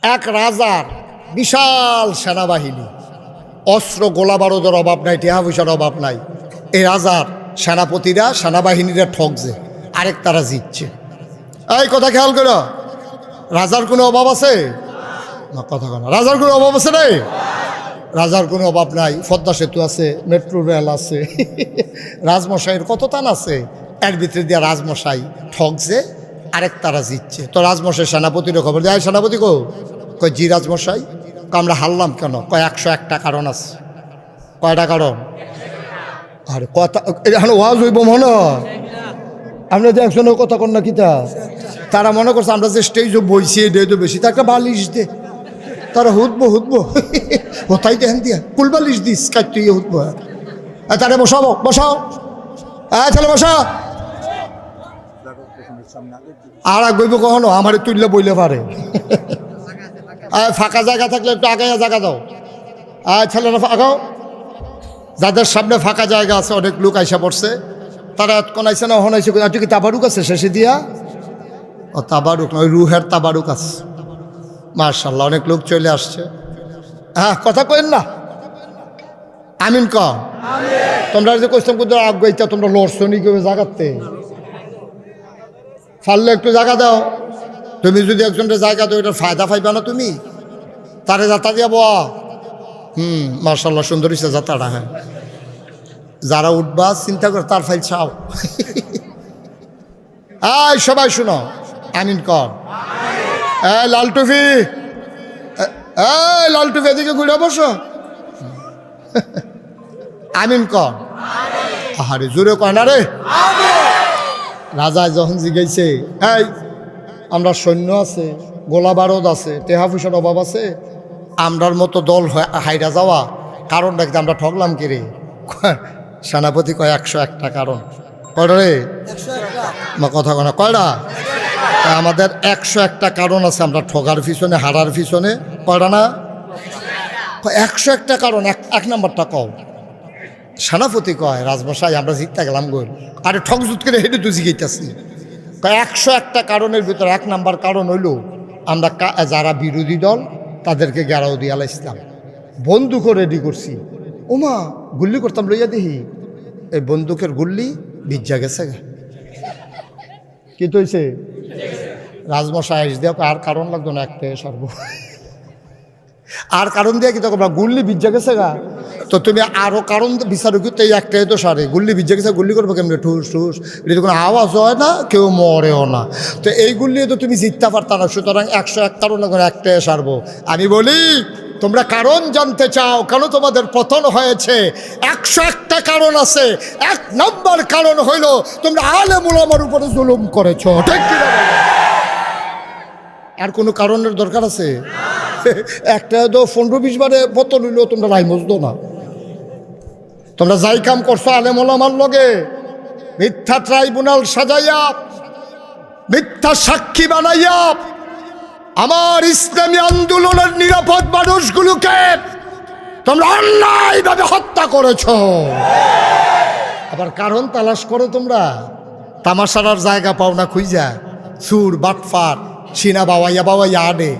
এক রাজার বিশাল সেনাবাহিনী, অস্ত্র গোলা বারুদের অভাব নাই, টিহা পয়সার অভাব নাই। এই রাজার সেনাপতিরা সেনাবাহিনীরা ঠকছে, আরেক তারা জিতছে। এই কথা খেয়াল করো, রাজার কোনো অভাব আছে না? কথা কেন, রাজার কোনো অভাব আছে নাই? রাজার কোনো অভাব নাই। পদ্মা সেতু আছে, মেট্রো রেল আছে, রাজমশাইয়ের কত তান আছে। এর ভিতরে দিয়ে রাজমশাই ঠকছে, আরেক তারা জিতছে। তো রাজমশাই সেনাপতির খবর দেয়, সেনাপতি কয় জি রাজমশাই। আমরা হারলাম কেন? কয় 101টা কারণ আছে। কয়টা কারণ? আরে কথা এখন ওয়াজ হইব মনে হয়। আমরা যে একজনের কথা কন না কিতা, তারা মনে করছে আমরা যে স্টেজে বইছি দে তো বেশি, তা একটা বালিশ দে, তারা হুদবো হতাই দেখেন দিয়া কুল বালিশ দিস কাটতে হুদবো। তারা বসাবো, বসাও, তাহলে বসা। আর গইব কখনো আমার তুললে বইলে পারে। ফাঁকা জায়গা থাকলে একটু আগে জায়গা দাও। ছেলেরা আগাও। যাদের সামনে ফাঁকা জায়গা আছে, অনেক লোক আইসা পড়ছে, তারা এতক্ষণ আইসে না, হন আইসে কি তাবারুক আছে শেষে দিয়া? ও তাবারুক নয়, রুহের তাবারুক আছে। মাশাআল্লাহ, অনেক লোক চলে আসছে। হ্যাঁ, কথা কইন না, আমিন ক। তোমরা যে কইতাম কোথাও আগাইতা, তোমরা লড়ছো নি কেউ জায়গাতে? ফাললে একটু জায়গা দাও। তুমি যদি একজনের জায়গা দাও, এটার ফায়দা পাইবা না তুমি? তারে যাতা দিয়া বয়া। মাশাআল্লাহ, সুন্দর হইছে যাতাটা। হ্যাঁ, যারা উঠবা চিন্তা করে তার ফাইল চাও। এই সবাই শুনো, আমিন কর। এই লাল টুপি, এই লাল টুপি এদিকে ঘুরে বসো, আমিন কর। আহারে জোরে কয় না রে। রাজা যখন জিগাইছে, এই আমরা সৈন্য আছে, গোলা বারুদ আছে, টেহা পয়সার অভাব আছে, আমরার মতো দল হাইরা যাওয়া কারণ দেখতে আমরা ঠকলাম কি রে? সেনাপতি কয় 101টা কারণ। কয়টা রে? কথা কয় না, কয়টা? আমাদের 101টা কারণ আছে আমরা ঠগার পিছনে, হারার পিছনে। কয়টা না? 101টা কারণ। এক নাম্বারটা কও। সেনাপতি কয় রাজমশাই আমরা জিততে গেলাম গোল। আরে ঠক জুত করে হেঁটে তো জিগাইতেছি। 101টা কারণের ভিতরে 1 নাম্বার কারণ হইল আমরা যারা বিরোধী দল তাদেরকে গেরাও দিয়া লাইছিলাম, বন্দুকও রেডি করছি। ওমা গুল্লি করতাম, লইয়া দেখি এই বন্দুকের গুল্লি ভিজা গেছে। কি তৈছে? রাজমশাই আইস দেখ, আর কারণ লাগতো না, একটাই সর্ব। আর কারণ দিয়ে কি তখন গুল্লি ভিজা গেছে গা? তো তুমি আরো কারণ বিচারো কি? তো এই একটাই তো সারে, গুল্লি ভিজা গেছে, গুল্লি করবো কেমনি? ঠুস ঠুস, এটা কোনো আওয়াজ হয় না, কেউ মরেও না। তো এই গুল্লি তো তুমি জিততে পারতা না। সুতরাং 101 কারণ একটাই সারবো। আমি বলি, তোমরা কারণ জানতে চাও কেন তোমাদের পতন হয়েছে? 101টা কারণ আছে। 1 নম্বর কারণ হইল তোমরা আলেম উলামার উপরে জুলুম করেছো। ঠিক কি? আর কোনো কারণের দরকার আছে? একটা তো 15-20 বারে পতন হইলেও তোমরা রায় মজদো না। তোমরা যাই কাম করছো আলেম ওলামার লগে, মিথ্যা ট্রাইব্যুনাল সাজাইয়া, মিথ্যা সাক্ষী বানাইয়া আমার ইসলামী আন্দোলনের নিরাপদ মানুষগুলোকে তোমরা অন্যায়ভাবে হত্যা করেছ। আবার কারণ তালাশ করো তোমরা, তামাশার জায়গা পাও না খুঁজা, সুর বাটফার সিনা বাবাইয়া আনে,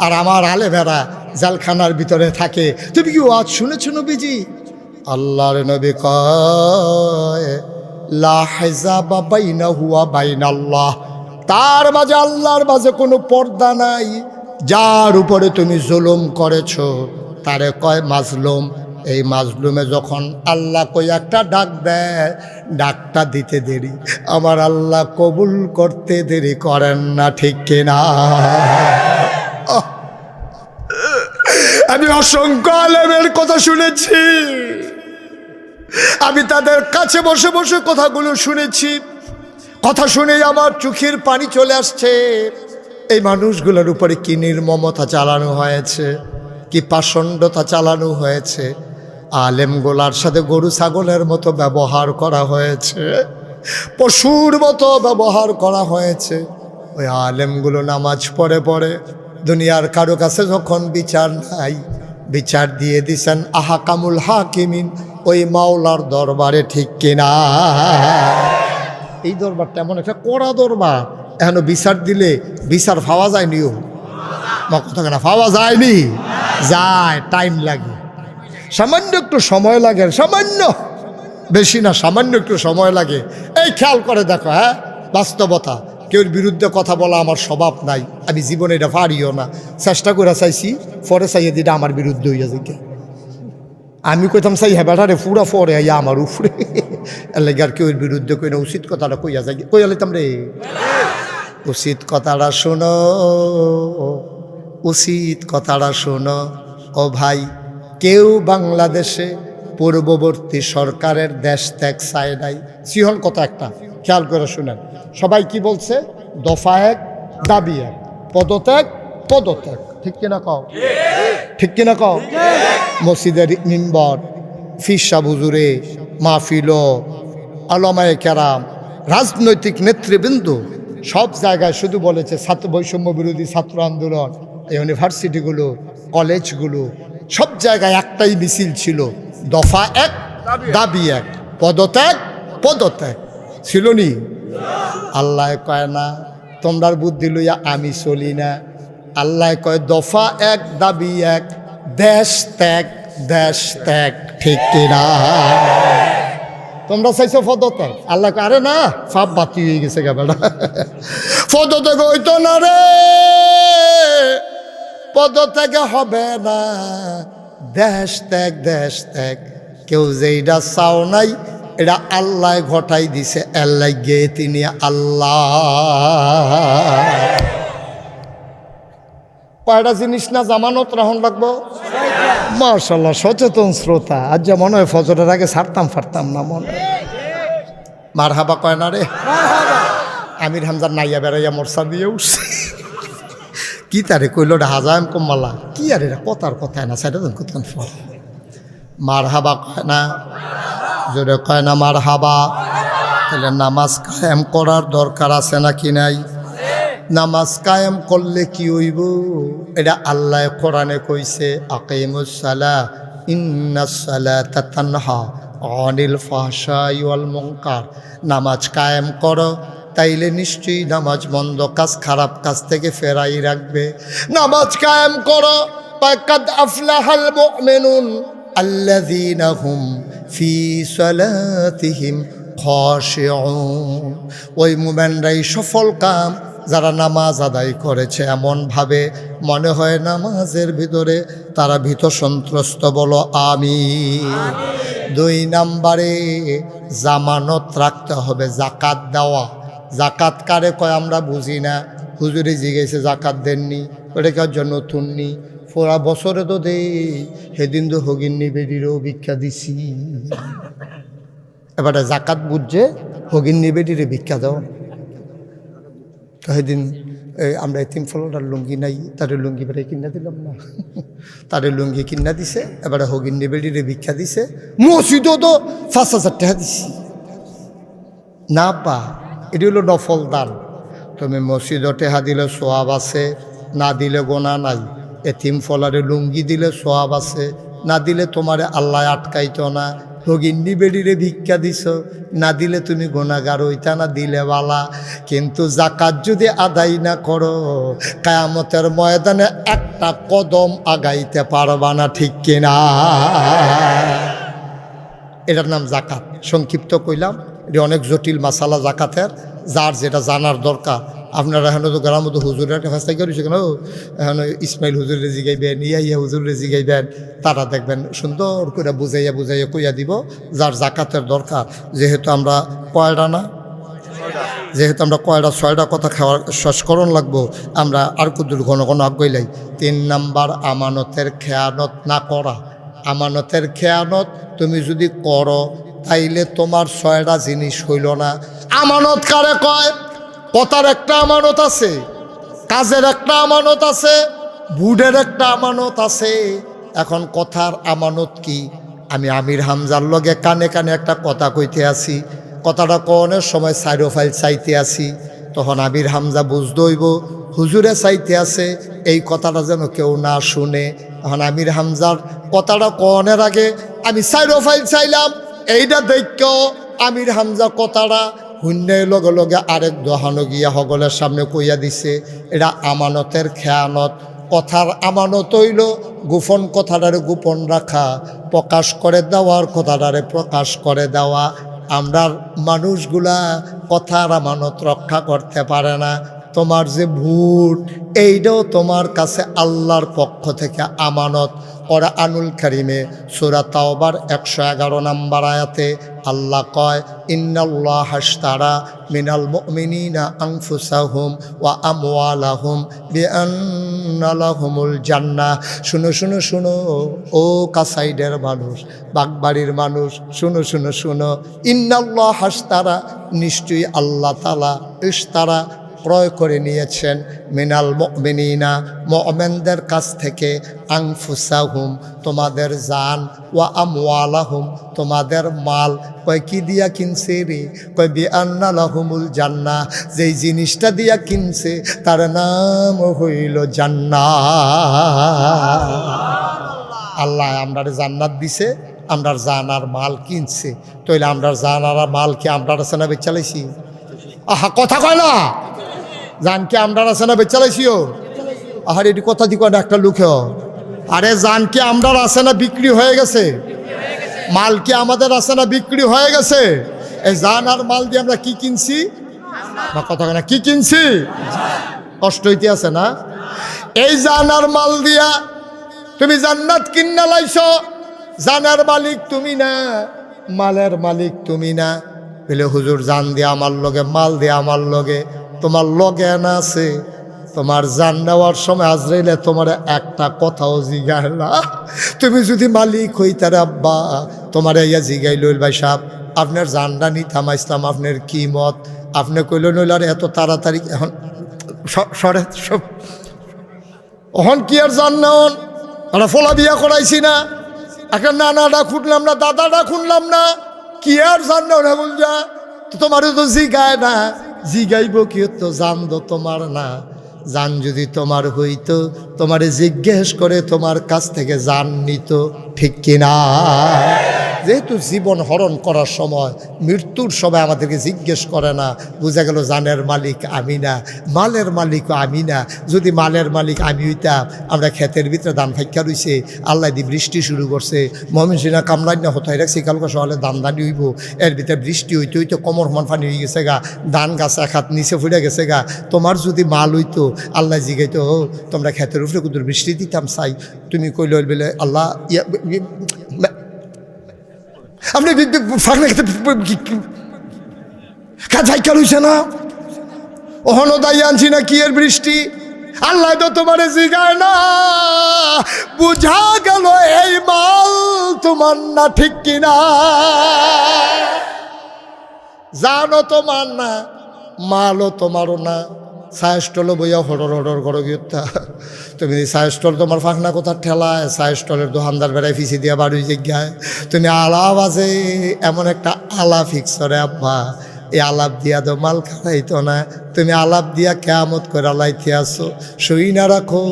আর আমার আলেমেরা জালখানার ভিতরে থাকে। তুমি কি আজ শুনেছ নবীজি? আল্লাহর নবী কয় লা হিজাবা বাইনাহু ওয়া বাইনাল্লাহ, তার মাঝে আল্লাহর মাঝে কোনো পর্দা নাই। যার উপরে তুমি জুলুম করেছো তারে কয় মাজলুম। এই মাজলুমে যখন আল্লাহ কই একটা ডাক দেয়, ডাকটা দিতে দেরি, আমার আল্লাহ কবুল করতে দেরি করেন না। ঠিক কিনা? আমি অসংখ্য আলেমের কথা শুনেছি, আমি তাদের কাছে বসে বসে কথাগুলো শুনেছি। কথা শুনেই আমার চোখের পানি চলে আসছে। এই মানুষগুলোর উপরে কি নির্মমতা চালানো হয়েছে, কি পাষণ্ডতা চালানো হয়েছে। আলেমগুলার সাথে গরু ছাগলের মতো ব্যবহার করা হয়েছে, পশুর মতো ব্যবহার করা হয়েছে। ওই আলেমগুলো নামাজ পড়ে পড়ে দুনিয়ার কারো কাছে যখন বিচার নাই, বিচার দিয়ে দিছেন আহকামুল হাকিমিন, ওই মাওলার দরবারে। ঠিক কিনা? এই দরবারটা এমন একটা কড়া দরবার, এখন বিচার দিলে বিচার পাওয়া যায়নিও। কথা না পাওয়া যায়নি, যায়, টাইম লাগে, সামান্য একটু সময় লাগে, সামান্য, বেশি না, সামান্য একটু সময় লাগে। এই খেয়াল করে দেখো, হ্যাঁ, বাস্তবতা। কেউর বিরুদ্ধে কথা বলা আমার স্বভাব নাই, আমি জীবনে এটা পারিও না, চেষ্টা করে চাইছি, পরে চাইয়ে দিটা আমার বিরুদ্ধে হইয়া যায়। আমি কইতাম চাই হ্যাঁ বেটারে পুরা পরে আইয়া আমার উপরে, এর লাগে আর কেউর বিরুদ্ধে কই না, উচিত কথাটা কইয়া যাই, কইয়া লইতাম রে, উচিত কথাটা শোনো, উচিত কথাটা শোনো ও ভাই। কেউ বাংলাদেশে পূর্ববর্তী সরকারের দেশ ত্যাগ চায় নাই। সিহন কথা একটা খেয়াল করে শুনেন, সবাই কি বলছে? দফা এক, দাবি এক, পদত্যাগ, পদত্যাগ, ঠিক কিনা কও? ঠিক কিনা কও? মসজিদের মিম্বর, ফিরসা হুজুরে, মাহফিল, আলেমায়ে কেরাম, রাজনৈতিক নেতৃবৃন্দ সব জায়গায় শুধু বলেছে ছাত্র বৈষম্য বিরোধী ছাত্র আন্দোলন, ইউনিভার্সিটিগুলো, কলেজগুলো, সব জায়গায় একটাই মিছিল ছিল, দফা এক, দাবি এক, পদত্যাগ, পদত্যাগ, ছিল নি? আল্লাহ কয় না তোমরার বুদ্ধি লইয়া আমি চলি না, আল্লাহ কয় দফা এক, দাবি এক, দেশ ত্যাগ, দেশ ত্যাগ, ঠিক কিনা? তোমরা চাইছো পদত্যাগ, আল্লাহ কয় আরে না, ফাপ বাতি হয়ে গেছে বেটা, পদত্যাগ হইতো না রে, পদত্যাগে হবে না, দেশ ত্যাগ, দেশ ত্যাগ। কেউ যেইটা চাও নাই এটা আল্লাহ ঘটাই দিছে, আল্লাহ গে তিনি আল্লাহ। কয়টা জিনিস না জামানত রাহন লাগবো? মাশাআল্লাহ, সচেতন শ্রোতা। আজ যে মনে হয় ফজরের আগে ছাড়তাম ফারতাম না, মনে মারহাবা কয় না রে। আমির হামজার নাইয়া বেড়াইয়া মোরসা দিয়ে উঠছে, কি তারে কইল হাজাম কম্মালা, কি আর এটা কথার কথায় না, সেটা কথা ফল। মারহাবা কয় না, জোরে কয় না মারহাবা। তাহলে নামাজ কায়েম করার দরকার আছে নাকি নাই? নামাজ কায়েম করলে কি হইব? এটা আল্লাহ কোরআনে কইছে, আকিমুস সালাহ ইন্নাস সালাতা তানহা আনিল ফাহশাই ওয়াল মুনকার। নামাজ কায়েম করো, তাইলে নিশ্চয়ই নামাজ মন্দ কাজ, খারাপ কাজ থেকে ফেরাই রাখবে। নামাজ কায়েম করো, কাদ আফলাহাল মুমিনুন আল্লাযীনা হুম ফি সালাতিহিম খাশিউন। ওই মুমিনরাই সফল কাম যারা নামাজ আদায় করেছে এমনভাবে মনে হয় নামাজের ভিতরে তারা ভীত সন্ত্রস্ত, বলো আমিন। 2 নম্বরে জামানত রাখতে হবে, জাকাত দেওয়া। জাকাত কারে কয় আমরা বুঝি না, হুজুরে জিজ্ঞেসে জাকাত দেননি, ওটা কার জন্য নতুন নি, পুরা বছরে তো দেই, সেদিন তো হগিন্নি বেডিরও ভিক্ষা দিছি। এবারে জাকাত বুঝছে, হগিন্নি বেডিরে ভিক্ষা দাও। তো সেদিন আমরা এতিম ফলটার লুঙ্গি নাই, তারে লুঙ্গি বেড়ে কিনা দিলাম না, তারে লুঙ্গি কিনা দিছে, এবারে হগিন্নি বেডিরে ভিক্ষা দিছে, মসজিদও তো 5,000 টাকা দিছি না পা। এটি হলো নফল দান। তুমি মসজিদও টেহা দিলে সোয়াব আছে, না দিলে গোনা নাই। এতিম ফলারে লুঙ্গি দিলে সোয়াব আছে, না দিলে তোমারে আল্লাহ আটকাইতো না। হগিন্নি বেডিরে ভিক্ষা দিছ, না দিলে তুমি গুনাহগার হইতা না, দিলে বালা। কিন্তু জাকাত যদি আদায় না করো, কিয়ামতের ময়দানে একটা কদম আগাইতে পারবা না, ঠিক কিনা? এটার নাম জাকাত। সংক্ষিপ্ত কইলাম, এটা অনেক জটিল মাসালা জাকাতের, যার যেটা জানার দরকার। আপনারা এখন তো গ্রাম তো হুজুরের একটা ফাঁসটাই করেছে কেন, এখন ইসমাইল হুজুরে জিগাইবেন, ইয়া হুজুরে জিগাইবেন, তারা দেখবেন সুন্দর করে বুঝাইয়া বুঝাইয়া কইয়া দিব যার জাকাতের দরকার। যেহেতু আমরা কয়টা না, যেহেতু আমরা কয়টা 6টা কথা খাওয়ার শেষকরণ লাগবো, আমরা আর কুদুর ঘন ঘন আগাইলাই। 3 নাম্বার, আমানতের খেয়ানত না করা। আমানতের খেয়ানত তুমি যদি করো তাইলে তোমার 6টা জিনিস হইল না। আমানত কারে কয়? কথার একটা আমানত আছে, কাজের একটা আমানত আছে, বুডের একটা আমানত আছে। এখন কথার আমানত কি? আমি আমির হামজার লগে কানে কানে একটা কথা কইতে আসি, কথাটা কনের সময় সাইরো ফাইল চাইতে আসি, তখন আমির হামজা বুঝতে হইব হুজুরে চাইতে আছে, এই কথাটা যেন কেউ না শুনে। এখন আমির হামজার কথাটা কনের আগে আমি সাইরো ফাইল চাইলাম, এইটা দেখো আমির হামজা কথাটা শূন্যের লগে লগে আরেক দহানো গিয়া হগলের সামনে কইয়া দিছে। এটা আমানতের খেয়ানত। কথার আমানত হইল গোপন কথাটারে গোপন রাখা, প্রকাশ করে দেওয়ার কথাটারে প্রকাশ করে দেওয়া। আমরা মানুষগুলা কথার আমানত রক্ষা করতে পারে না। তোমার যে ভোট, এইটাও তোমার কাছে আল্লাহর পক্ষ থেকে আমানত। কোরআনুল কারীমে সূরা তাওবার 111 নম্বর আয়াতে আল্লাহ কয়, ইন্নাল্লাহা আশতারা মিনাল মুমিনিনা আনফুসাহুম ওয়া আমওয়ালাহুম বিআন্না লাহুমুল জান্নাহ। শুনো শুনো শুনো, ও কাসাইডের মানুষ, বাগবাড়ির মানুষ, শুনো শুনো শুনো, ইন্নাল্লাহা আশতারা, নিশ্চয়ই আল্লাহ তাআলা ইশতারা ক্রয় করে নিয়েছেন মিনাল মুমিনিনা, মুমিনদের কাছ থেকে, আনফুসাহুম তোমাদের জান, ওয়া আমওয়ালাহুম তোমাদের মাল। কয় কি দিয়া কিনছে রে? কয় বিআন্না লাহুমুল জান্নাহ, যেই জিনিসটা দিয়া কিনছে তার নাম হইল জান্নাত। আল্লাহ আমরারে জান্নাত দিছে, আমরার জান আর মাল কিনছে। তাইলে আমরার জান আর মাল কি আমরার আছে না বেচালাইছি? আহা, কথা কয় না। জানকে আমরার আছে না বেচালাইছিও? আহার এটি কথা দি কয় একটা লুকে। আরে জানকে আমরার আছে না বিক্রি হয়ে গেছে? মাল কি আমাদের আছে না বিক্রি হয়ে গেছে? এই জান আর মাল দিয়ে আমরা কি কিনছি? না, কথা কয় না, কি কিনছি? কষ্ট হইতে আছে না? এই জান আর মাল দিয়া তুমি জান্নাত কিন্না লাইছো। জানার মালিক তুমি না, মালের মালিক তুমি না। বলে হুজুর জান দিয়ে আমার লগে, মাল দিয়ে আমার লগে, তোমার লগে না আছে। তোমার জান নেওয়ার সময় আজরাইলে তোমার একটা কথাও জিগায় না। তুমি যদি মালিক হইতারে আব্বা, তোমার ইয়া জিগাই লইল, ভাই সাহেব আপনার জানটা নিতাম ইসলাম, আপনার কি মত? আপনি কইল নইল আর এত তাড়াতাড়ি এখন সরে সব ওহন কি আর জান নেওন? আমরা ফলা বিয়া করাইছি না, একটা নানাটা খুঁজলাম না, দাদাটা খুঁজলাম না, কি আর জান নেওন? এখন যা তোমারও তো জিগায় না, জিগাইব কি তো? জান তো তোমার না। জান যদি তোমার হইতো তোমারে জিজ্ঞেস করে তোমার কাছ থেকে জান নিত, ঠিক কিনা? যেহেতু জীবন হরণ করার সময়, মৃত্যুর সময় আমাদেরকে জিজ্ঞেস করে না, বোঝা গেল জানের মালিক আমি না, মালের মালিকও আমি না। যদি মালের মালিক আমি হইতাম, আমরা ক্ষেতের ভিতরে ধান ফাইকা রইছে, আল্লাহ দি বৃষ্টি শুরু করছে, ময়মনসিংহ কামলাই না হতাই রাখছি, কালকে সকালে ধান দানি হইব, এর ভিতরে বৃষ্টি হইতে হইতে কোমর সমান পানি হয়ে গেছে গা, ধান গাছ এক হাত নিচে ফুটে গেছে গা। তোমার যদি মাল হইতো, আল্লাহ জিগাইতো, তোমরা ক্ষেতের উপরে কুদুর বৃষ্টি দিতাম চাই, তুমি কইল বলে আল্লাহ আপনি ফাঁকা রইছে না, ওহনো দায়ী আনছি না কি এর বৃষ্টি? আল্লাহ তো তোমারে জিগায় না। বুঝা গেল এই মাল তোমার না, ঠিক কিনা? জানো তোমার না, মালও তোমারও না। চায় স্টলে বইয়া হডর হডর করো গিয়া, তুমি চায় স্টল তোমার ফাঁকনা কোথার ঠেলায়, চায় স্টলের দোকানদার বেড়ায় ফিসি দিয়া বাড়ি জায়গায় তুমি আলাপ আছে, এমন একটা আলাপ ফিক্সরে আব্বা, এই আলাপ দিয়া তো মাল খাইতো না, তুমি আলাপ দিয়া কেয়ামত করে লাইতে আসো। শুই না রাখো,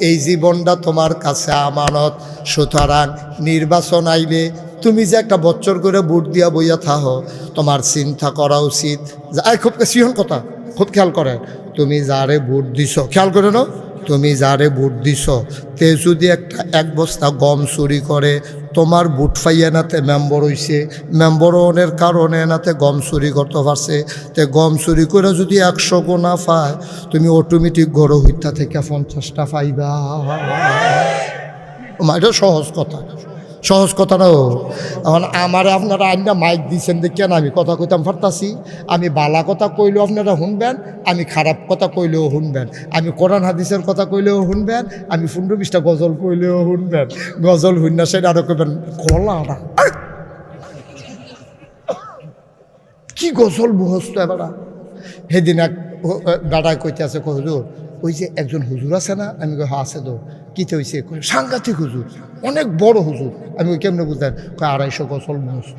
এই জীবনটা তোমার কাছে আমানত। সুতরাং নির্বাচন আইলে তুমি যে একটা বছর করে ভোট দিয়া বইয়া থাকো, তোমার চিন্তা করা উচিত। খুব সিহন কথা, খুব খেয়াল করে, তুমি যারে ভোট দিছ, খেয়াল করে না, তুমি যারে ভোট দিছ, তে যদি এক বস্তা গম চুরি করে, তোমার ভোট পাইয়া নাতে মেম্বর হইছে, মেম্বর হওয়ার কারণে নাতে গম চুরি করতে পারছে, তে গম চুরি করে যদি 100 গোনা পায়, তুমি অটোমেটিক গড় হইতা থেকে 50টা পাইবা। এটা সহজ কথা, সহজ কথা না। এখন আমার আপনারা আইনা মাইক দিয়েছেন দেখেন আমি কথা কইতাম পারতাছি। আমি বালা কথা কইলেও আপনারা শুনবেন, আমি খারাপ কথা কইলেও শুনবেন, আমি কোরআন হাদিসের কথা কইলেও শুনবেন, আমি 15-20টা গজল কইলেও শুনবেন। গজল শুননা সেটা আরো কইবেন কলাটা কি গজল মুহস্ত এবার। সেদিন এক দাদায় কইতে আছে, হুজুর ওই যে একজন হুজুর আছে না? আমি কই হ্যাঁ আছে তো। কিতে হয়েছে? সাংঘাতিক হুজুর, অনেক বড় হুজুর। আমি ওই কেমনে বুঝলেন? 250 গজল মুহস্ত,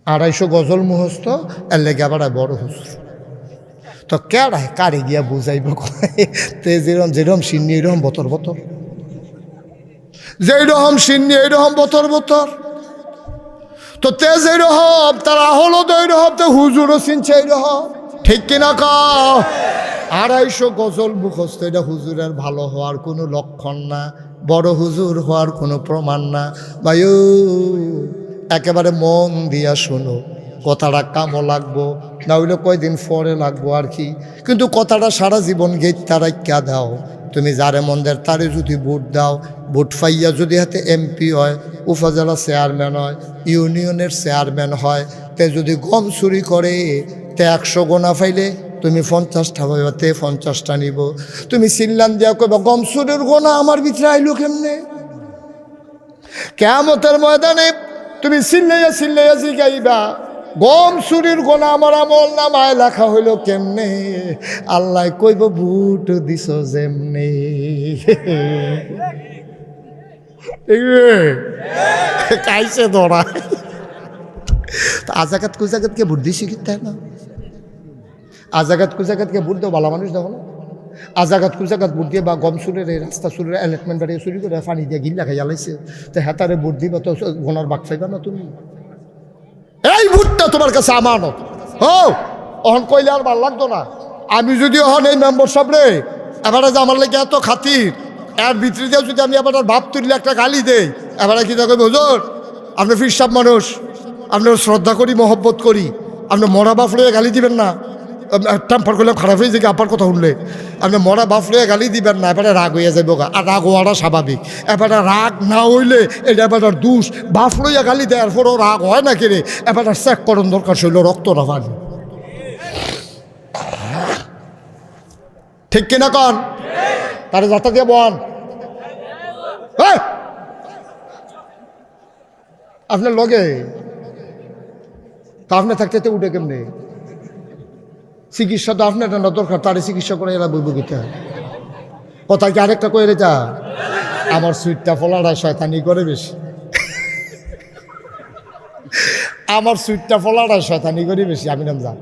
250 গজল মুহস্ত, এর লেগে আবার বড় হুজুর। তো কেডায় কারে গিয়া বুঝাইব? তে যেরকম যেরকম সিন্নি এইরকম বতর বতর, যেরকম সিন্নি এইরকম বতর বতর। তো তে যেরকম তারা হলো তো এইরকম, তো হুজুরও চিনছে এইরকম, ঠিক কিনা? 250 গজল মুখস্থ, এটা হুজুরের ভালো হওয়ার কোনো লক্ষণ না, বড় হুজুর হওয়ার কোনো প্রমাণ না। ভাইও একেবারে মন দিয়া শোনো, কথাটা কামও লাগবো না হইলে কয়দিন পরে লাগবো আর কি, কিন্তু কথাটা সারা জীবন গেইত্যা রাইখা দাও। তুমি যারে মন্দের তারে যদি ভোট দাও, ভোট পাইয়া যদি হাতে এমপি হয়, উপজেলা চেয়ারম্যান হয়, ইউনিয়নের চেয়ারম্যান হয়, তে যদি গম চুরি করে তে 100 গোনা পাইলে তুমি 50টা পাইবা, তে 50টা নিব। তুমি চিল্লান দিয়া কইবা গম চুরির গোনা আমার ভিতরে আইলো কেমনে? কিয়ামতের ময়দানে তুমি চিল্লাইয়া চিল্লাইয়া জিগাইবা গম চুরির গোনা আমার আমল নামায় লেখা হইল কেমনে? আল্লাহ কইব ভোট দিছ যেমনে। কাইছে ধরা আজাগাত কুজাগাতকে ভোট দিছি কিন্তু না, আজাগাত কুজাগাতকে ভোট দাও ভালো মানুষ দেখো না। আজাগাত কুজাগাত ভোট দিয়ে বা গম চুরের রাস্তা চুরের অ্যালেটমেন্ট বাড়িয়ে চুরি করে পানি দিয়ে গিল্লা খাইয়া লাইছে, তো হেতারে ভোট দিবা তো গোনার বাক চাইবা না তুমি? এই ভোটটা তোমার কাছে আমানত। অহন কইলে আর ভাল লাগতো না। আমি যদি অহন এই মেম্বার সব রে এবারে যে আমার লেগে এত খাতির, এর ভিতরে দিয়ে যদি আমি এবার ভাব তুললে একটা গালি দেই, এবারে কি দেখবে হুজুর আপনি ফিরসাব মানুষ, আপনার শ্রদ্ধা করি মহব্বত করি, আপনি মরা বাপ লইয়া গালি দিবেন না। টেম্পার করলে খারাপ হয়ে যায় আপার কথা শুনলে, আপনি মরা বাপ লইয়া গালি দিবেন না, এবারে রাগ হইয়া যাইব। আর রাগ হওয়াটা স্বাভাবিক, এবারে রাগ না হইলে এটা এবার দুষ। বাপ লইয়া গালি দেওয়ার পরও রাগ হয় না কেড়ে, এবারে চেক করণ দরকার শৈল রক্ত না পানি। ঠিক কিনা কন? তারে যাতা দিয়ে বন আপনার লগে তা আপনি থাকতে উঠে কেমনে? চিকিৎসা তো আপনার না দরকার, তারে চিকিৎসা করে এরা বইব গীতা কথা কি আরেকটা কয়ে রেখা। আমার সুইটটা ফলাটা শয়তানি করে বেশি, আমার সুইটটা ফলাটা শয়তানি করে বেশি, আমি নাম জান।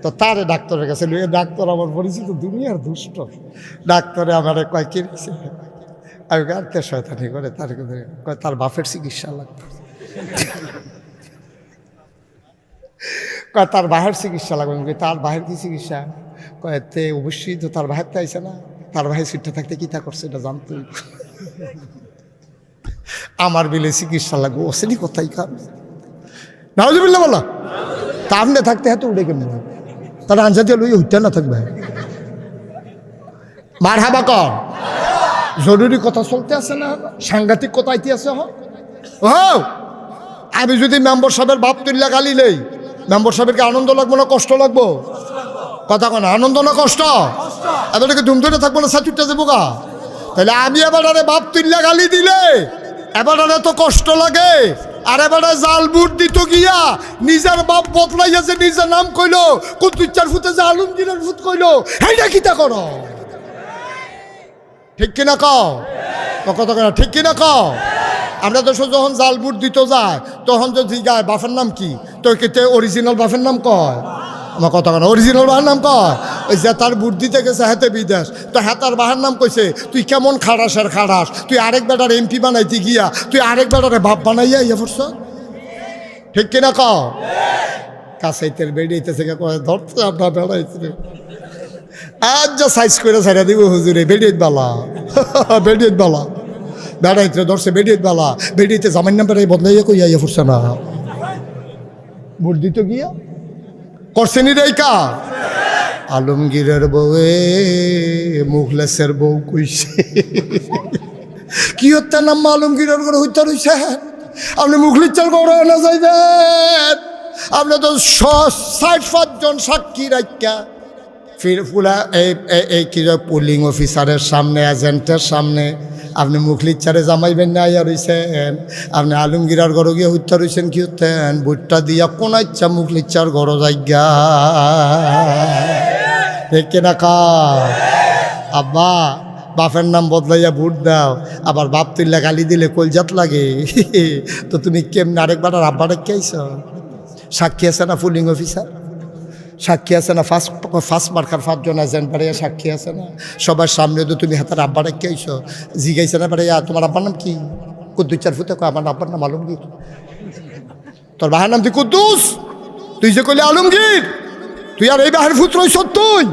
তো তারে ডাক্তারের কাছে লুয়ে, ডাক্তার আমার পরিচিত দুনিয়ার দুষ্ট, ডাক্তারে আমার কয় কি রেখেছে, আমি গাড়তে শয়তানি করে তার কয় তার বাপের চিকিৎসা লাগবে, কয় তার বাহের চিকিৎসা লাগবে। তার বাহের কি চিকিৎসা? কয়েতে অবশ্যই তো তার বাহের তো আইসে না, তার বাহের সিটটা থাকতে কি তা করছে এটা জানতো। আমার বিলে চিকিৎসা লাগবে ওসেনি কোথায় কার নাউজুবিল্লাহ বলা, তা আপনি থাকতে হাতে উঠে কেমন? তারা আনসা দিয়ে লই হইতে না থাকবে। মার হাবা কর, জরুরি কথা চলতে আছে না, সাংঘাতিক কথা আইতে আছে। আমি যদি মেম্বার সাহেবের বাপ তুল্লা গালি নেই, মেম্বার সাহেবকে আনন্দ লাগবো না কষ্ট লাগবো? কথা কন, আনন্দ না কষ্ট? এবারকে ধুম ধরে থাকবো না সাচুরটা যাবো গা? তাহলে আমি এবারে বাপ তুল্লা গালি দিলে এবারে তো কষ্ট লাগে, আর এবারে জাল বুট দিত গিয়া নিজের বাপ বদলাইয়াছে, নিজের নাম কইলো, কুতুচ্চার ফুটে যে আলমগীরের ফুট কইলো, হেইটা কিতা করো? ঠিক কিনা কও? কথা কেন ঠিক কিনা কও? আমরা তো যখন জাল বুট দিত যায় তখন তো জিগায় বাপের নাম কি, তো কেতে অরিজিনাল বাপের নাম কয়? আমার কথা কেন অরিজিনাল বাহার নাম কয়? ওই যে তার বুট দিতে গেছে হাতে বিদেশ, তো হাতার বাহার নাম কইছে তুই কেমন খাড়াসের খাড়াস, তুই আরেক বেটার এমপি বানাইতে গিয়া তুই আরেক বেটারে বাপ বানাইয়া ইয়ে পড়ছ। ঠিক কিনা কও? কাছাইতে বেড়াইতেছে ধরতে আপনার বেড়াইতে আজ যা সাইজ করে ছাড়া দিব হুজুরে, বেড়িয়ে বালা বেড়িয়ে বালা বেড়াইতে ধরছে, বেড়িয়ে বালা বেড়িয়েতে জামাই নাম্বারে বদলাইয়া কইয়া ইয়ে পড়ছে না, ভোট দিত গিয়া করছে নি রেখা। আলমগীরের বউয়ে মুখলেসের বউ কইছে কি হত্যা নাম আলমগীরের করে হত্যা রয়েছে, আপনি মুখলিচ্ছার গড়ে না যাইবেন, আপনি তো ৬০-৫ জন সাক্ষী রাখা ফির পুরা এই কি পুলিং অফিসারের সামনে, এজেন্টের সামনে আপনি মুখলিচ্ছারে জামাইবেন না ইয়া রইছেন, আপনি আলমগীরার ঘর গিয়ে হত্যা রইছেন কি হতেন, ভোটটা দিয়া কোন ইচ্ছা মুখলিচ্ছার ঘর যাইগা দেখে না কা। আব্বা বাপের নাম বদলাইয়া ভোট দাও, আবার বাপ তুল্লা গালি দিলে কলজাত লাগে। তো তুমি কেমন আরেকবার আব্বা রেখে আইছ? সাক্ষী আছে না পুলিং অফিসার, সাক্ষী আছে না ফার্স্ট মার্কার 5 জন এজেন্ট বাড়িয়া সাক্ষী আছে না, সবার সামনে তো তুমি হাতার আব্বা রেখে আইছ। জিগাইছে না বাড়িয়া তোমার আব্বার নাম কি? কুদ্দুস ফুতে কয় আমার আব্বার নাম আলমগীর। তোর বাহার নাম তুই কুদ্দুস, তুই যে কইলে আলমগীর, তুই আর এই বাহার ফুত রইছ তুই।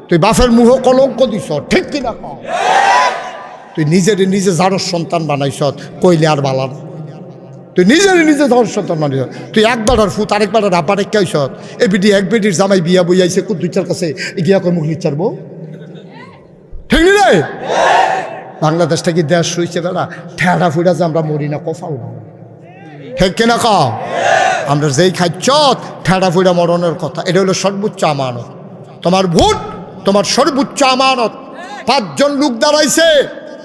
তুই বাপের মুহ কলঙ্ক দিছ, ঠিক কিনা কও? তুই নিজে জারর সন্তান বানাইছ, কইলে আর বালা না। তুই নিজে জারর সন্তান বানাইছ। তুই একবার আর ফুত আরেকবার আর আব্বা রেখে আইস। এ বিডি এক বিডির জামাই বিয়া বই আইছে কুদ্দুচার কাছে গিয়া কই মুখ লিচারবো, ঠিক নি রে? বাংলাদেশটা কি দেশ হইছে বেড়া? ঠেড়া ফুড়া যে আমরা মরি না, কফাল না, ঠিক কিনা কও? আমরা যেই খাচ্ছ ঠেড়া ফুড়া মরণের কথা। এটা হলো সর্বোচ্চ আমানত। তোমার ভোট তোমার সর্বোচ্চ আমানত। 5 জন লোক দাঁড়াইছে,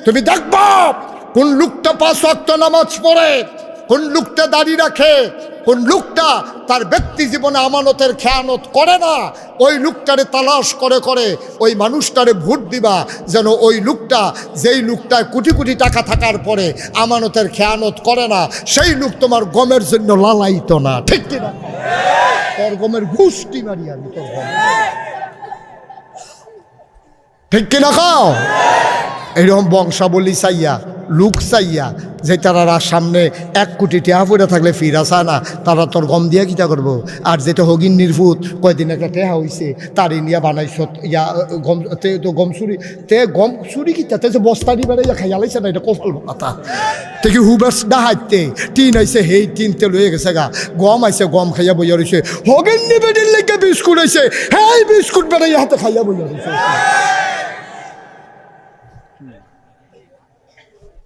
তুমি দেখবা কোন লোকটা 5 ওয়াক্ত নামাজ পড়ে, কোন লোকটা দাড়ি রাখে, কোন লোকটা তার ব্যক্তি জীবনে আমানতের খেয়ানত করে না। ওই লোকটারে তালাশ করে ওই মানুষটারে ভোট দিবা, যেন ওই লোকটা, যেই লোকটা কোটি কোটি টাকা থাকার পরে আমানতের খেয়ানত করে না, সেই লোক তোমার গমের জন্য লালাইতো না, ঠিক কিনা? তোর গমের গুষ্টি মারি আমি, তোর গম, ঠিক কিনা খাও? এরকম বংশাবলী চাইয়া, লুক চাইয়া, যে তারা সামনে 1 কোটি টেহা পড়ে থাকলে ফিরাসা না, তারা তোর গম দিয়া কিতা করবো? আর যেটা হগিন নির্ভূত কয়দিন একটা টেহা হইছে তার ইন্ডিয়া বানাইছ ইয়া গম, তে তো গম চুরি, তে গম চুরি কিতা, তে যে বস্তা দি বেড়াইয়া খাইয়া লাইছে না, এটা কফাল কথা। তে কি হুবাস না হাইতে টিন আইছে, হেই টিনতে লয়ে গেছে গা, গম আইছে, গম খাইয়া বইয়া রয়েছে, হগিন নিবেদির লেগে বিস্কুট আইছে, হেই বিস্কুট বেড়াইয়া হাতে খাইয়া বইয়া রয়েছে।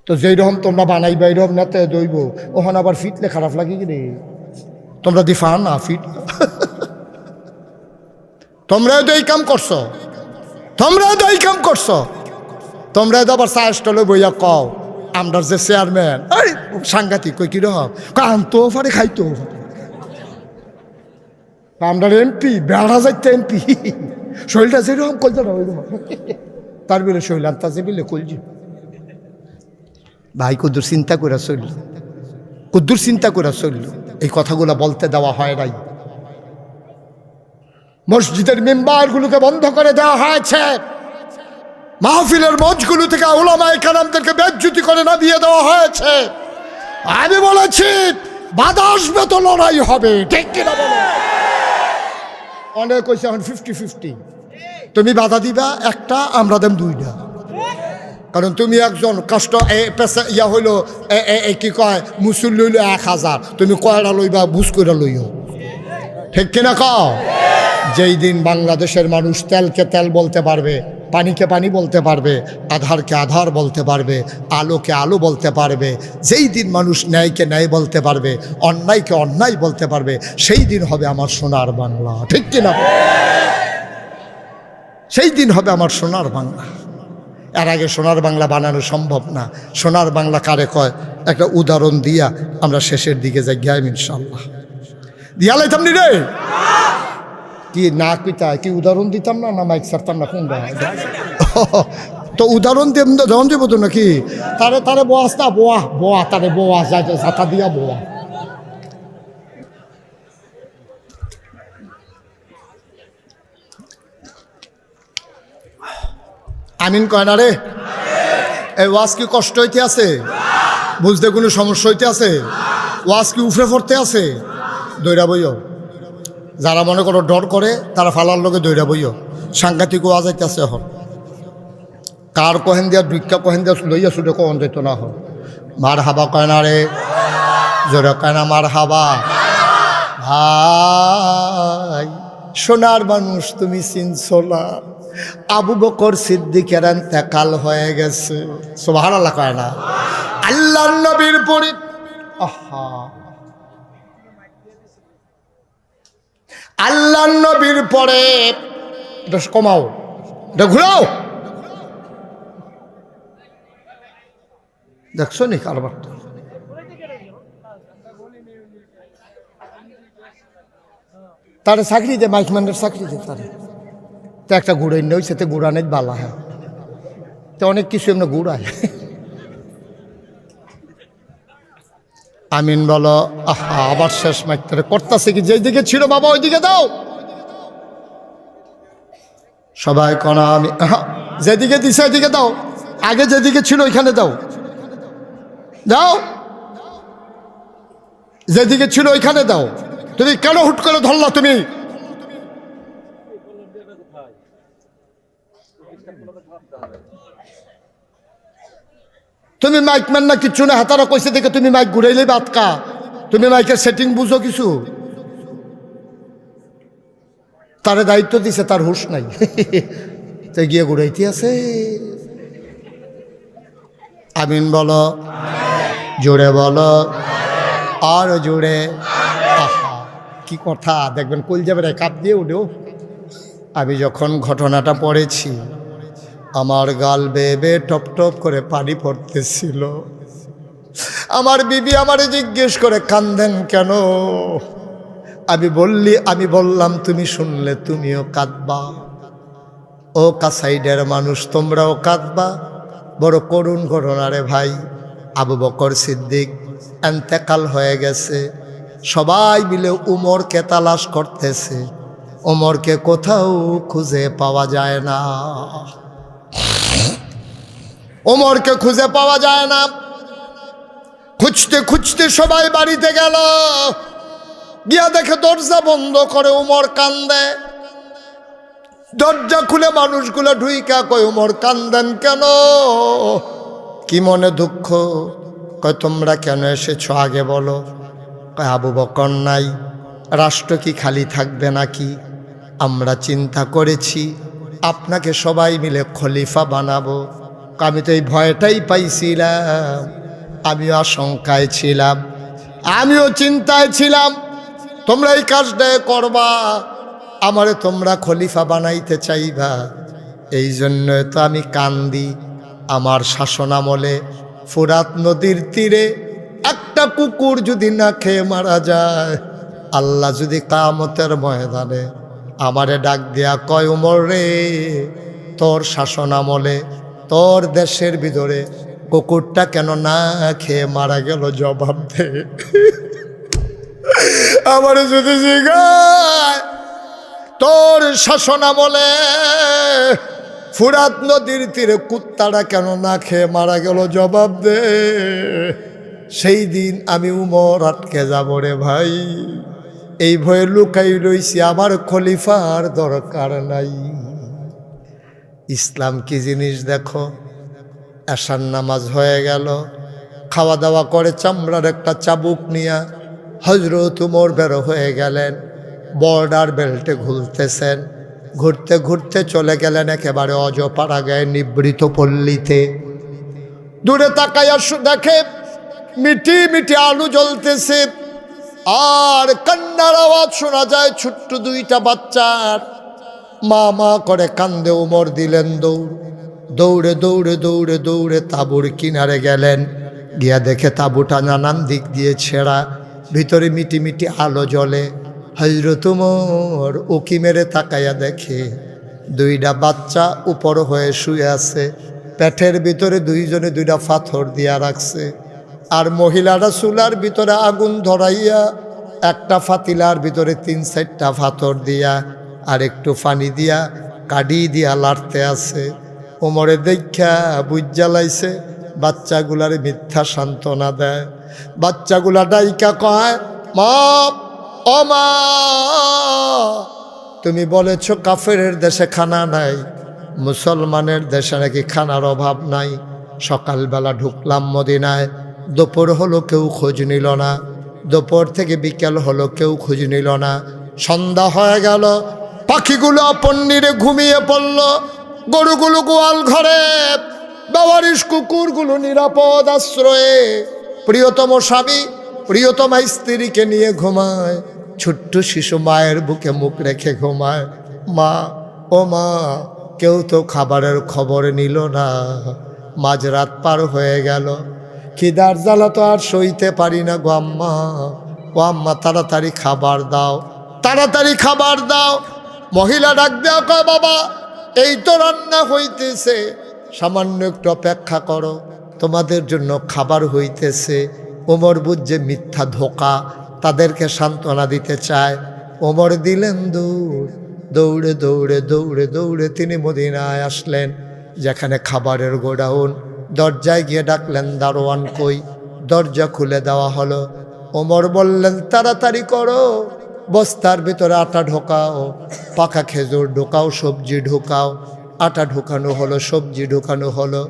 তো যেই রকম তোমরা বানাইবা এইরকম নেতে দইব, ওখানে আবার ফিটলে খারাপ লাগে কি রে? তোমরা দিফা না ফিট, তোমরাও তো এই কাম করছো, তোমরাও তো এই কাম করছো। তোমরা তো আবার চা স্টলে বইয়া কও আমরা যে চেয়ারম্যান, আরে সাংঘাতিক, কই কিরকম আনতো পারে খাইতো, আমরা এমপি বেড়া যাইতে এমপি, শরীরটা যেরকম কলতে না ওইরকম, তার বিলে শরীর আনতা যে বিলে কলজি। ভাই কদ্দুর চিন্তা করে চলল, কদ্দুর চিন্তা করে চলল, এই কথাগুলো বলতে দেওয়া হয় নাই। মসজিদের মেম্বারগুলোকে বন্ধ করে দেওয়া হয়েছে, মাহফিলের মঞ্চগুলো থেকে উলামায়ে কেরামদেরকে বেজ্জতি করে নামিয়ে দেওয়া হয়েছে। আমি বলেছি বাধা আসবে তো লড়াই হবে, ঠিক কিনা বলো? অনেক কইছে এখন 50-50, তুমি বাধা দিবা একটা, আমরা দেব 2টা। কারণ তুমি একজন কষ্ট ইয়া হইল কি কয় মুসুল লইল 1000, তুমি কয়টা লইবা বুঝ করে লইও, ঠিক কিনা কও? যেই দিন বাংলাদেশের মানুষ তেলকে তেল বলতে পারবে, পানিকে পানি বলতে পারবে, আধারকে আধার বলতে পারবে, আলোকে আলো বলতে পারবে, যেই দিন মানুষ ন্যায়কে ন্যায় বলতে পারবে, অন্যায়কে অন্যায় বলতে পারবে, সেই দিন হবে আমার সোনার বাংলা, ঠিক কিনা? সেই দিন হবে আমার সোনার বাংলা। এর আগে সোনার বাংলা বানানো সম্ভব না। সোনার বাংলা কারে কয় একটা উদাহরণ দিয়া আমরা শেষের দিকে যাই গিয়ে, ইনশাল্লাহ দিয়া লাইতাম নি রে, কি না কিতা কি উদাহরণ দিতাম না, না মাইক ছাড়তাম না, কোন তো উদাহরণ দিয়ে ধরন দিব তো নাকি? তারে বোয়াসটা বোয়া তারে বোয়া যায় ছাতা দিয়া বোয়া। আমিন কয় না রে? এই ওয়াজ কি কষ্ট হইতে আছে? বুঝতে কোনো সমস্যা হইতে আছে? ওয়াজ কি উফরে পড়তে আছে? দৈরা বইও, যারা মনে করো ডর করে তারা ফালার লোকে দৈরা বইও। সাংঘাতিক ওয়াজ আইতে আছে এখন, কার কহেন দিয়া দুইকা কহেন দিয়া লইয়া শুধু কখন যেত না হন। মার হাবা কয় না রে, জোরে কয় না মার হাবা। ভাই সোনার মানুষ তুমি চিনছো না, আবু বকর সিদ্দিকের ইন্তেকাল হয়ে গেছে, সুবহানাল্লাহ কয় না? আল্লাহর নবীর পরে আল্লাহর নবীর পরে এটা কমাও, এটা ঘুরাও, দেখছো নি কারবার? তারা চাকরি দে, মাইকম্যানের চাকরি দে, তারা তো একটা গুড়াই নই, সেতে গুড়ানের বালা হ্যাঁ, তো অনেক কিছু এমনি গুড়ায়। আমিন বলো। আহা, আবার শেষ মাইকটারে করতেছে কি, যেদিকে ছিল বাবা ওইদিকে দাও সবাই কনা। আমি যেদিকে দিছে ওইদিকে দাও, আগে যেদিকে ছিল ওইখানে দাও, দাও যেদিকে ছিল ওইখানে দাও। তুমি কেন হুট করে ধরলা? তুমি তুমি মাইক ম্যান না কিচ্ছু না, হাতারা কইছে দেখে তুমি মাইক ঘুরাইলে বাতকা, তুমি মাইকের সেটিং বুঝো কিছু? তারে দায়িত্ব দিছে, তার হুঁশ নাই, তাই গিয়ে ঘুরাইতে আছে। আমিন বলো, জোরে বলো, আর জোরে। আহা কি কথা, দেখবেন কল যাবে রে, কাপ দিয়ে উঠো। আমি যখন ঘটনাটা পড়েছি আমার গাল বেয়ে বেয়ে টপ টপ করে পানি পড়তেছিল। আমার বিবি আমারে জিজ্ঞেস করে কান্দেন কেন? আমি বললাম তুমি শুনলে তুমিও কাঁদবা, ও কাসাইডের মানুষ তোমরাও কাঁদবা। বড় করুণ ঘটনা রে ভাই। আবু বকর সিদ্দিক এন্তেকাল হয়ে গেছে, সবাই মিলে উমরকে তালাশ করতেছে, উমরকে কোথাও খুঁজে পাওয়া যায় না, উমরকে খুঁজে পাওয়া যায় না। খুঁজতে খুঁজতে সবাই বাড়িতে গেল, গিয়া দেখে দরজা বন্ধ করে উমর কান্দে। দরজা খুলে মানুষগুলো ঢুইকা কয় উমর কান্দেন কেন? কি মনে দুঃখ? কয় তোমরা কেন এসেছো আগে বলো। কয় আবু বকর নাই, রাষ্ট্র কি খালি থাকবে নাকি? আমরা চিন্তা করেছি আপনাকে সবাই মিলে খলিফা বানাবো। আমি তো এই ভয়টাই পাইছিলাম, আমিও আশঙ্কায় ছিলাম, আমিও চিন্তায় ছিলাম তোমরা এই কাজটা করবা, আমারে তোমরা খলিফা বানাইতে চাইবা। এই জন্য তো আমি কান্দি। আমার শাসনামলে ফুরাত নদীর তীরে একটা কুকুর যদি না খেয়ে মারা যায়, আল্লাহ যদি কিয়ামতের ময়দানে আমারে ডাক দিয়া কয় উমর রে, তোর শাসনামলে তোর দেশের ভিতরে কুকুরটা কেন না খেয়ে মারা গেল, জবাব দে। আমার যদি জিগায় তোর শাসনামলে ফুরাত নদীর তীরে কুত্তাটা কেন না খেয়ে মারা গেল, জবাব দে। সেই দিন আমি উমর আটকে যাব রে ভাই। এই ভয়ে লুকাই রইছি, আমার খলিফার দরকার নাই। ইসলাম কি জিনিস দেখো। এশার নামাজ হয়ে গেল, খাওয়া দাওয়া করে চামড়ার একটা চাবুক নিয়া হযরত উমর বের হয়ে গেলেন। বর্ডার বেল্টে ঘুরতেছেন, ঘুরতে ঘুরতে চলে গেলেন একেবারে অজপাড়া গায়ে নিবৃত পল্লীতে। দূরে তাকাইয়া দেখে মিটি মিটি আলু জ্বলতেছে, আর কান্নার আওয়াজ শোনা যায় ছোট্ট দুইটা বাচ্চার। মা মা করে কান্দে। উমর দিলেন দৌড়, দৌড়ে দৌড়ে দৌড়ে দৌড়ে তাঁবুর কিনারে গেলেন। গিয়া দেখে তাঁবুটা নানান দিক দিয়ে ছেঁড়া, ভিতরে মিটি মিটি আলো জ্বলে। হযরত উমর উকি মেরে তাকাইয়া দেখে দুইটা বাচ্চা উপর হয়ে শুয়ে আছে, পেটের ভিতরে দুইজনে দুইটা পাথর দিয়া রাখছে। আর মহিলারা চুলার ভিতরে আগুন ধরাইয়া একটা ফাতিলার ভিতরে 3-4টা পাথর দিয়া আর একটু পানি দিয়া কাডি দিয়া লাড়তে আছে। ওমরে দেখা বুঝ জ্বালাইছে, বাচ্চাগুলার মিথ্যা সান্ত্বনা দেয়। বাচ্চাগুলা ডাইকা কয় মা, ও মা, তুমি বলেছ কাফেরের দেশে খানা নাই, মুসলমানের দেশে নাকি খানার অভাব নাই। সকালবেলা ঢুকলাম মদিনায়, দুপুর হলো কেউ খোঁজ নিল না, দুপুর থেকে বিকেল হলো কেউ খোঁজ নিল না। সন্ধ্যা হয়ে গেল, পাখিগুলো আপন নিরে ঘুমিয়ে পড়ল, গরুগুলো গোয়াল ঘরে, বেওয়ারিশ কুকুরগুলো নিরাপদ আশ্রয়ে। প্রিয়তম স্বামী প্রিয়তমা স্ত্রীকে নিয়ে ঘুমায়, ছোট্ট শিশু মায়ের বুকে মুখ রেখে ঘুমায়। মা, ও মা, কেউ তো খাবারের খবর নিল না। মাঝরাত পার হয়ে গেল, খিদার জ্বালা তো আর সইতে পারি না গো আম্মা। ও আম্মা, তাড়াতাড়ি খাবার দাও, তাড়াতাড়ি খাবার দাও। মহিলা ডাক দেওয়া কয় বাবা, এই তো রান্না হইতেছে, সামান্য একটু অপেক্ষা করো, তোমাদের জন্য খাবার হইতেছে। ওমর বুঝছে মিথ্যা ধোকা, তাদেরকে সান্ত্বনা দিতে চায়। ওমর দিলেন দৌড়, দৌড়ে দৌড়ে দৌড়ে দৌড়ে তিনি মদিনায় আসলেন, যেখানে খাবারের গোডাউন। দরজায় গিয়ে ডাকলেন দারোয়ান কই, দরজা খুলে দেওয়া হলো। ওমর বললেন তাড়াতাড়ি করো, বস্তার ভিতরে আটা ঢোকাও, পাকা খেজুর ঢোকাও, সবজি ঢোকাও। আটা ঢুকানো হলো, সবজি ঢুকানো হলো।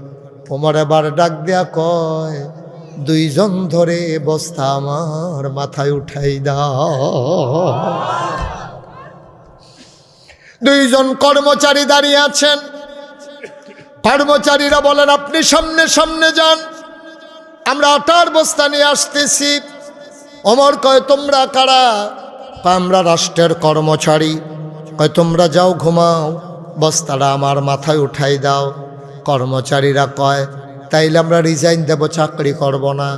ওমর এবার ডাক দেয়া কয়, দুইজন ধরে বস্তা আমার মাথায় উঠাই দাও। দুইজন কর্মচারী দাঁড়িয়ে আছেন। কর্মচারীরা বলেন, আপনি সামনে সামনে যান, আমরা আটার বস্তা নিয়ে আসতেছি। ওমর কয়, তোমরা কারা? কয়, আমরা রাষ্ট্রের কর্মচারী। কয়, তোমরা যাও ঘুমাও, বস্তাটা আমার মাথায় উঠাই দাও। কর্মচারীরা কয়, তাইলে আমরা রিজাইন দেব, চাকরি করব না।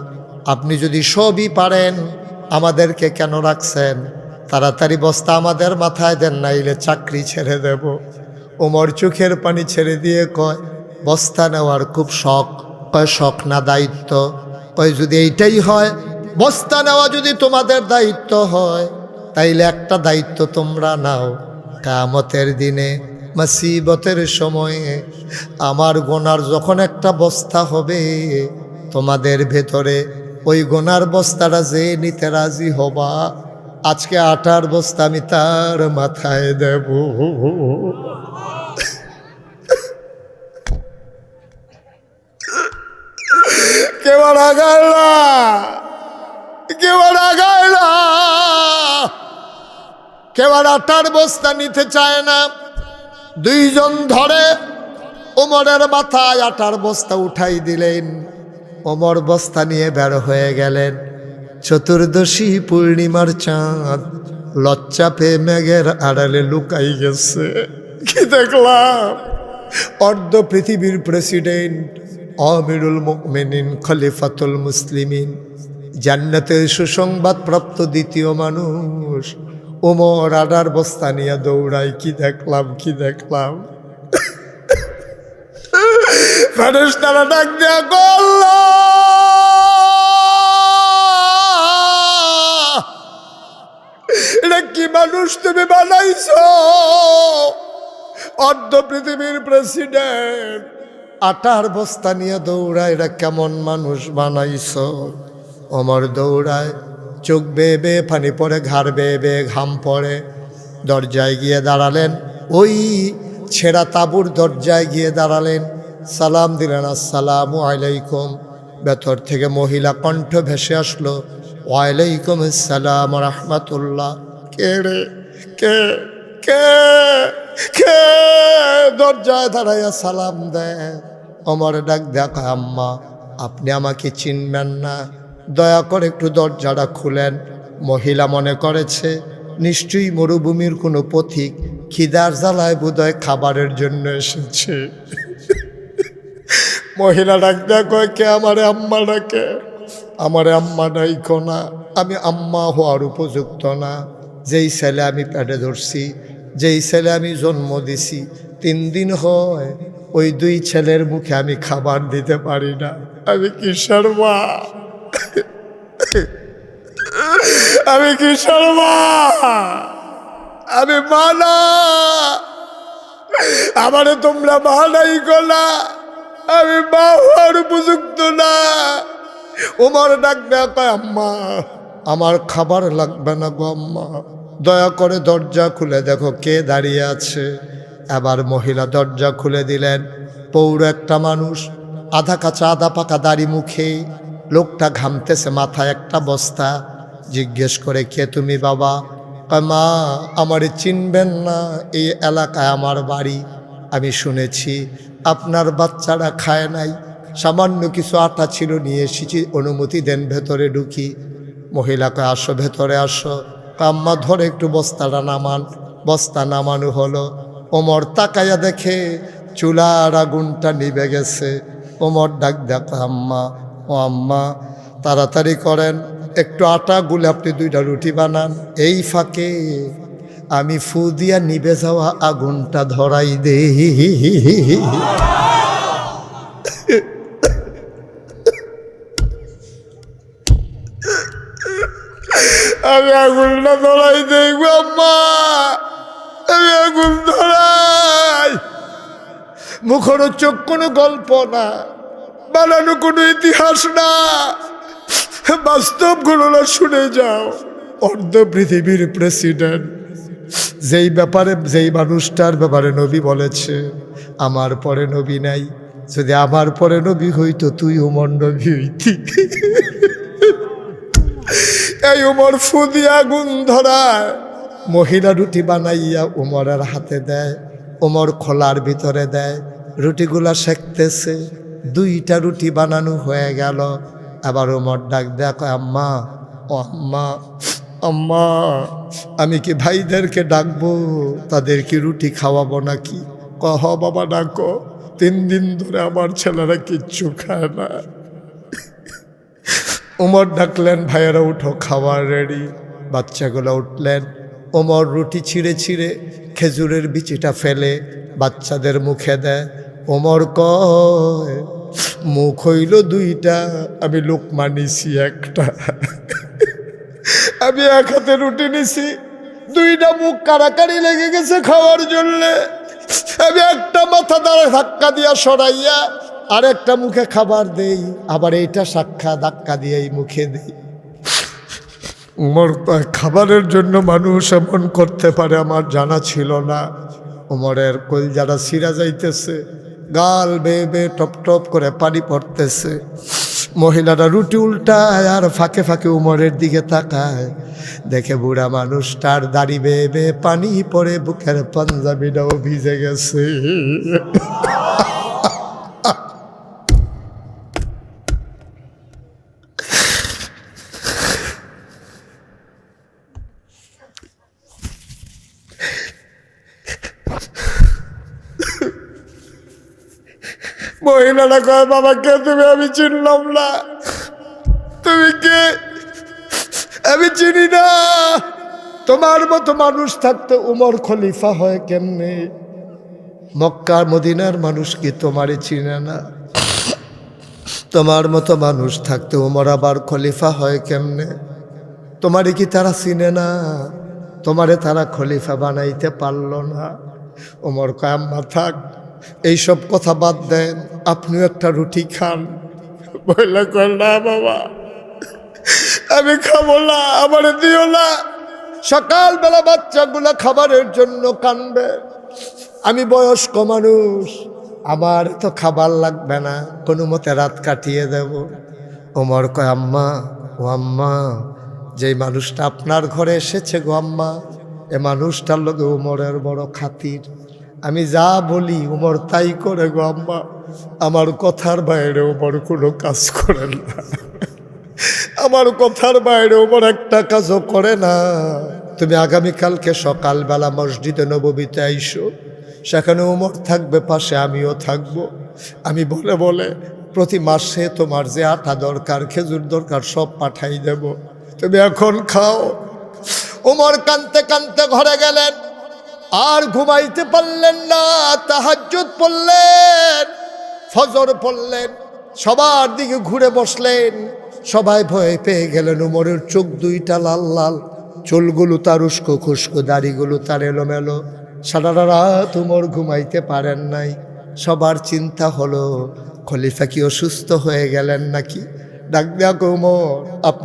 আপনি যদি সবই পারেন আমাদেরকে কেন রাখছেন? তাড়াতাড়ি বস্তা আমাদের মাথায় দেন, নাইলে চাকরি ছেড়ে দেব। ওমর চোখের পানি ছেড়ে দিয়ে কয়, বস্তা নেওয়ার খুব শখ। কয়, শখ না দায়িত্ব? কয়, যদি এইটাই হয়, বস্তা নেওয়া যদি তোমাদের দায়িত্ব হয়, তাইলে একটা দায়িত্ব তোমরা নাও। কিয়ামতের দিনে মুসিবতের সময়ে আমার গোনার যখন একটা বস্তা হবে, তোমাদের ভেতরে ওই গোনার বস্তাটা যে নিতে রাজি হবা, আজকে আটার বস্তা আমি তার মাথায় দেব। কেবল আগাইলা, কেবল আগাইলা, কেবল আটার বস্তা নিতে চায় না। দুইজন ধরে ওমরের মাথায় আটার বস্তা উঠাই দিলেন। ওমর বস্তা নিয়ে বের হয়ে গেলেন। চতুর্দশী পূর্ণিমার চাঁদ লজ্জা পেয়ে মেঘের আড়ালে লুকাই গেছে। কি দেখলাম? অর্ধ পৃথিবীর প্রেসিডেন্ট, আমিরুল মুমিনিন, খলিফাতুল মুসলিমিন, জান্নাতের সুসংবাদ প্রাপ্ত দ্বিতীয় মানুষ ওমর আটার বস্তা নিয়ে দৌড়াই। কি দেখলাম, কি দেখলাম! ফেরেশতারা ডাক দেয়া গেল, এটা কি মানুষ তুমি বানাইছো? অর্ধ পৃথিবীর প্রেসিডেন্ট আটার বস্তা নিয়ে দৌড়ায়, এটা কেমন মানুষ বানাইছো? ওমর দৌড়ায়, চোখ বেয়ে বেয়ে পানি পড়ে, ঘাড় বেয়ে বেয়ে ঘাম পড়ে। দরজায় গিয়ে দাঁড়ালেন, ওই ছেঁড়া তাঁবুর দরজায় গিয়ে দাঁড়ালেন। সালাম দিলেন, আসসালামু আলাইকুম। ভেতর থেকে মহিলা কণ্ঠ ভেসে আসলো, ওয়ালাইকুম আসসালাম রাহমাতুল্লাহ। কে রে? কে কে কে? দরজায় দাঁড়াইয়া সালাম দেয়। ওমর ডাক দেখা, আম্মা আপনি আমাকে চিনবেন না, দয়া করে একটু দরজাটা খুলেন। মহিলা মনে করেছে নিশ্চয়ই মরুভূমির কোনো পথিক খিদার জ্বালায় বোধহয় খাবারের জন্য এসেছে। মহিলা ডাক দেয়া কয়, কে? আমারে আম্মা ডাকে। আমারে আম্মা ডাইকো না, আমি আম্মা হওয়ার উপযুক্ত না। যেই ছেলে আমি পেটে ধরছি, যেই ছেলে আমি জন্ম দিছি, 3 দিন হয় ওই 2 ছেলের মুখে আমি খাবার দিতে পারি না। আমি কিসের মা? আমি কিসের মা? আমি মা না। আমারে তোমরা মা নাই গলা, আমি মা হওয়ার উপযুক্ত না। ওমর ডাক দেয়া কয়, আম্মা আমার খাবার লাগবে না গো আম্মা, দয়া করে দরজা খুলে দেখো কে দাঁড়িয়ে আছে। এবার মহিলা দরজা খুলে দিলেন। পৌর একটা মানুষ, আধা কাঁচা আধা পাকা দাড়ি মুখে। লোকটা ঘামতেছে, মাথায় একটা বস্তা। জিজ্ঞেস করে, কে তুমি বাবা? কয়, মা আমারে চিনবেন না, এই এলাকায় আমার বাড়ি। আমি শুনেছি আপনার বাচ্চারা খায় নাই, সামান্য কিছু আটা ছিল, নিয়ে এসেছি, অনুমতি দেন ভেতরে ঢুকি। মহিলা কয়, আসো ভেতরে আসো। আম্মা ধরে একটু বস্তাটা নামান। বস্তা নামানো হলো। ওমর তাকাইয়া দেখে চুলার আগুনটা নিভে গেছে। ওমর ডাক দেখো, আম্মা ও আম্মা তাড়াতাড়ি করেন, একটু আটা গুলে আপনি 2টা রুটি বানান। এই ফাঁকে আমি ফু দিয়া নিভে যাওয়া আগুনটা ধরাই দে। আমি আগুনটা ধরাই দেব আম্মা, আমি আগুন ধরাই। মুখরোচক কোনো গল্প না, বানানো কোনো ইতিহাস না, বাস্তব ঘটনা শুনে যাও। অর্ধ পৃথিবীর প্রেসিডেন্ট, যেই ব্যাপারে, যেই মানুষটার ব্যাপারে নবী বলেছে আমার পরে নবী নাই, যদি আমার পরে নবী হইতো তুই উমর নবী হইতি। এই উমর ফুদি আগুন ধরায়, মহিলা রুটি বানাইয়া উমরের হাতে দেয়, উমর খোলার ভিতরে দেয়, রুটিগুলা সেঁকতেছে। 2টা রুটি বানানো হয়ে গেল। আবার উমর ডাক দেয়, আম্মা, ও আম্মা, আম্মা, আমি কি ভাইদেরকে ডাকবো, তাদের কি রুটি খাওয়াবো নাকি? কহ বাবা ডাকো, 3 দিন ধরে আমার ছেলেরা কিচ্ছু খায় না। উমর ডাকলেন, ভাইয়েরা উঠো, খাবার রেডি। বাচ্চাগুলো উঠলেন। ওমর রুটি ছিঁড়ে ছিঁড়ে খেজুরের বিচিটা ফেলে বাচ্চাদের মুখে দেয়। ওমর কয়, মুখ হইল 2টা, আমি লোকমা নিছি 1টা। আমি 1 হাতে রুটি নিছি, 2টা মুখ কারাকারি লেগে গেছে খাওয়ার জন্যে। আমি একটা মাথা দ্বারা ধাক্কা দিয়া সরাইয়া আরেকটা মুখে খাবার দেই, আবার এইটা সাক্ষা ধাক্কা দিয়ে এই মুখে দেই। উমর খাবারের জন্য মানুষ এমন করতে পারে আমার জানা ছিল না। উমরের কলজাটা ছিঁড়া যাইতেছে, গাল বেয়ে বেয়ে টপ টপ করে পানি পড়তেছে। মহিলারা রুটি উল্টায় আর ফাঁকে ফাঁকে উমরের দিকে তাকায়, দেখে বুড়া মানুষটার দাড়ি বেয়ে বেয়ে পানি পড়ে, বুকের পাঞ্জাবিটাও ভিজে গেছে। মহিলাটা কয়, বাবা কে তুমি? আমি চিনলাম না। তুমি কে? আমি চিনি না। তোমার মতো মানুষ থাকতে উমর খলিফা হয় কেমনে? মক্কা মদিনার মানুষ কি তোমারে চিনে না? তোমার মতো মানুষ থাকতে উমর আবার খলিফা হয় কেমনে? তোমারে কি তারা চিনে না? তোমারে তারা খলিফা বানাইতে পারলো না। উমর কয়, আম্মা থাক, এইসব কথা বাদ দেন, আপনিও একটা রুটি খান। বললে কয়, না বাবা, আমি খাবো না, আমার দিও না। সকালবেলা বাচ্চাগুলো খাবারের জন্য কানবে, আমি বয়স্ক মানুষ, আমার তো খাবার লাগবে না, কোনো মতে রাত কাটিয়ে দেব। ওমর কয়, আম্মা, ও আম্মা, যেই মানুষটা আপনার ঘরে এসেছে গো আম্মা, এ মানুষটার লগে উমরের বড় খাতির। আমি যা বলি উমর তাই করে গো আম্মা, আমার কথার বাইরে উমর কোনো কাজ করে না, আমার কথার বাইরে উমর একটা কাজও করে না। তুমি আগামীকালকে সকালবেলা মসজিদে নববীতে আইসো, সেখানে উমর থাকবে পাশে, আমিও থাকবো। আমি বলে বলে প্রতি মাসে তোমার যে আটা দরকার, খেজুর দরকার, সব পাঠাই দেব, তুমি এখন খাও। উমর কানতে কানতে ঘরে গেলেন, আর ঘুমাইতে পারলেন না। তাহাজ্জুদ পড়লেন, ফজর পড়লেন, সবার দিকে ঘুরে বসলেন। সবাই ভয় পেয়ে গেলেন। উমরের চোখ 2টা লাল লাল, চুলগুলো তার উস্কো খুস্কো, দাড়িগুলো তার এলোমেলো। সারা রাত উমর ঘুমাইতে পারেন নাই। সবার চিন্তা হলো, খলিফা কি অসুস্থ হয়ে গেলেন নাকি? ডাক দেয়া, উমর আপনি